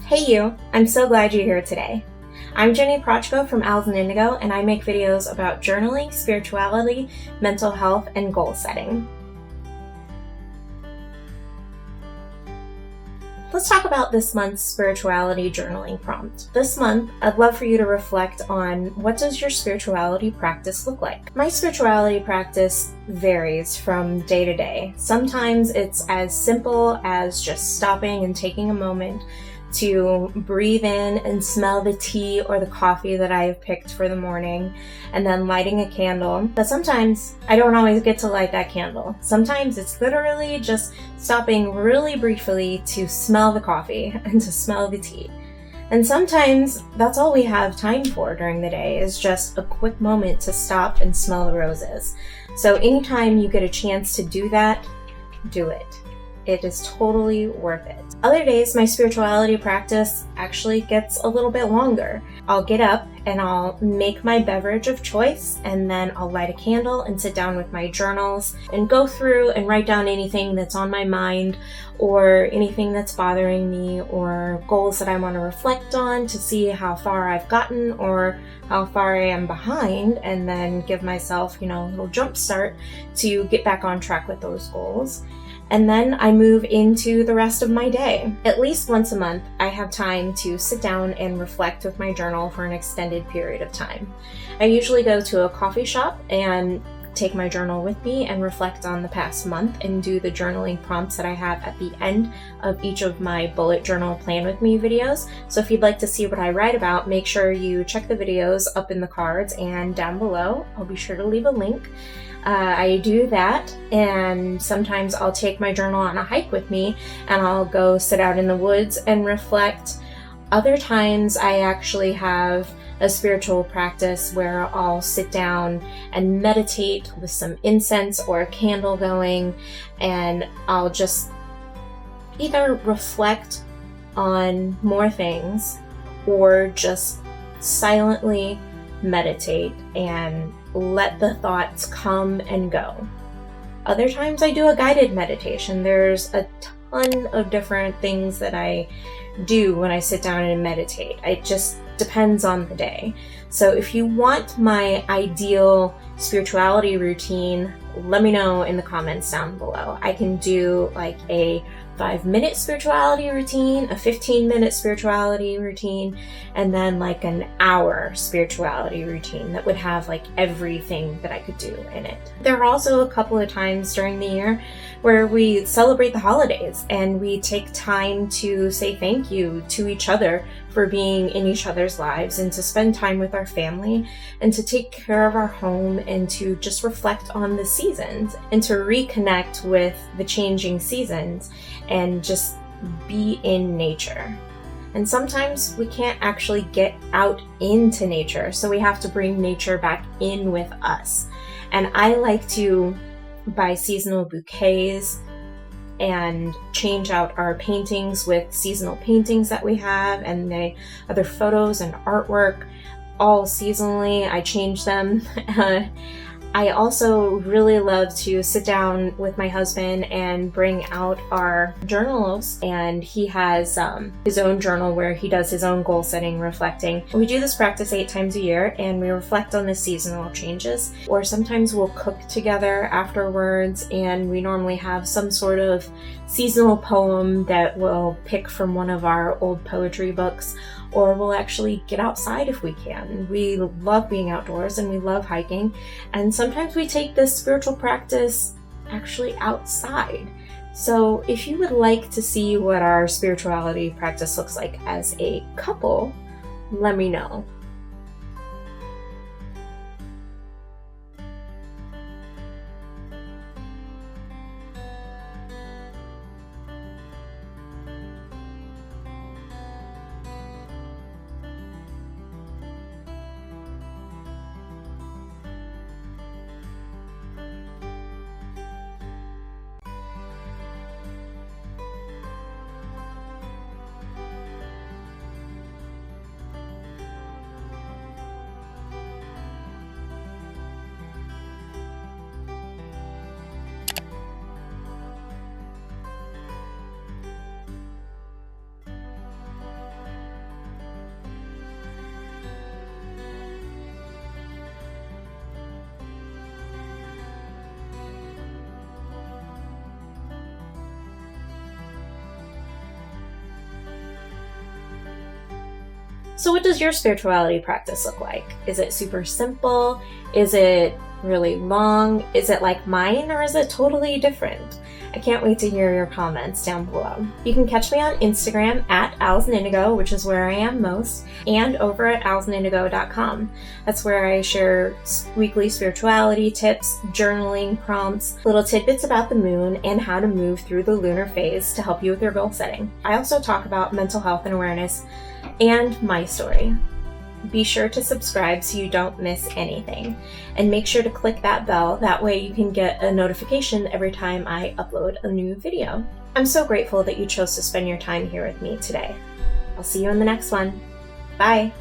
Hey you! I'm so glad you're here today. I'm Jenny Prochko from Owls and Indigo, and I make videos about journaling, spirituality, mental health, and goal setting. Let's talk about this month's spirituality journaling prompt. This month, I'd love for you to reflect on what does your spirituality practice look like? My spirituality practice varies from day to day. Sometimes it's as simple as just stopping and taking a moment to breathe in and smell the tea or the coffee that I have picked for the morning, and then lighting a candle. But sometimes I don't always get to light that candle. Sometimes it's literally just stopping really briefly to smell the coffee and to smell the tea. And sometimes that's all we have time for during the day, is just a quick moment to stop and smell the roses. So anytime you get a chance to do that, do it. It is totally worth it. Other days, my spirituality practice actually gets a little bit longer. I'll get up and I'll make my beverage of choice, and then I'll light a candle and sit down with my journals and go through and write down anything that's on my mind or anything that's bothering me or goals that I want to reflect on to see how far I've gotten or how far I am behind, and then give myself, a little jump start to get back on track with those goals. And then I move into the rest of my day. At least once a month, I have time to sit down and reflect with my journal for an extended period of time. I usually go to a coffee shop and take my journal with me and reflect on the past month and do the journaling prompts that I have at the end of each of my bullet journal plan with me videos. So if you'd like to see what I write about, make sure you check the videos up in the cards and down below. I'll be sure to leave a link. I do that, and sometimes I'll take my journal on a hike with me and I'll go sit out in the woods and reflect. Other times I actually have a spiritual practice where I'll sit down and meditate with some incense or a candle going, and I'll just either reflect on more things or just silently meditate and let the thoughts come and go. Other times I do a guided meditation. There's a ton of different things that I do when I sit down and meditate. It just depends on the day. So if you want my ideal spirituality routine, let me know in the comments down below. I can do like a 5-minute spirituality routine, a 15-minute spirituality routine, and then like an hour spirituality routine that would have like everything that I could do in it. There are also a couple of times during the year where we celebrate the holidays and we take time to say thank you to each other for being in each other's lives, and to spend time with our family, and to take care of our home, and to just reflect on the seasons, and to reconnect with the changing seasons and just be in nature. And sometimes we can't actually get out into nature, so we have to bring nature back in with us. And I like to buy seasonal bouquets and change out our paintings with seasonal paintings that we have, and the other photos and artwork all seasonally. I change them. I also really love to sit down with my husband and bring out our journals, and he has his own journal where he does his own goal setting, reflecting. We do this practice 8 times a year, and we reflect on the seasonal changes, or sometimes we'll cook together afterwards, and we normally have some sort of seasonal poem that we'll pick from one of our old poetry books, or we'll actually get outside if we can. We love being outdoors and we love hiking, and sometimes we take this spiritual practice actually outside. So if you would like to see what our spirituality practice looks like as a couple, let me know. So what does your spirituality practice look like? Is it super simple? Is it really long? Is it like mine, or is it totally different? I can't wait to hear your comments down below. You can catch me on Instagram at owlsandindigo, which is where I am most, and over at owlsandindigo.com. That's where I share weekly spirituality tips, journaling prompts, little tidbits about the moon, and how to move through the lunar phase to help you with your goal setting. I also talk about mental health and awareness and my story. Be sure to subscribe so you don't miss anything. And make sure to click that bell. That way you can get a notification every time I upload a new video. I'm so grateful that you chose to spend your time here with me today. I'll see you in the next one. Bye.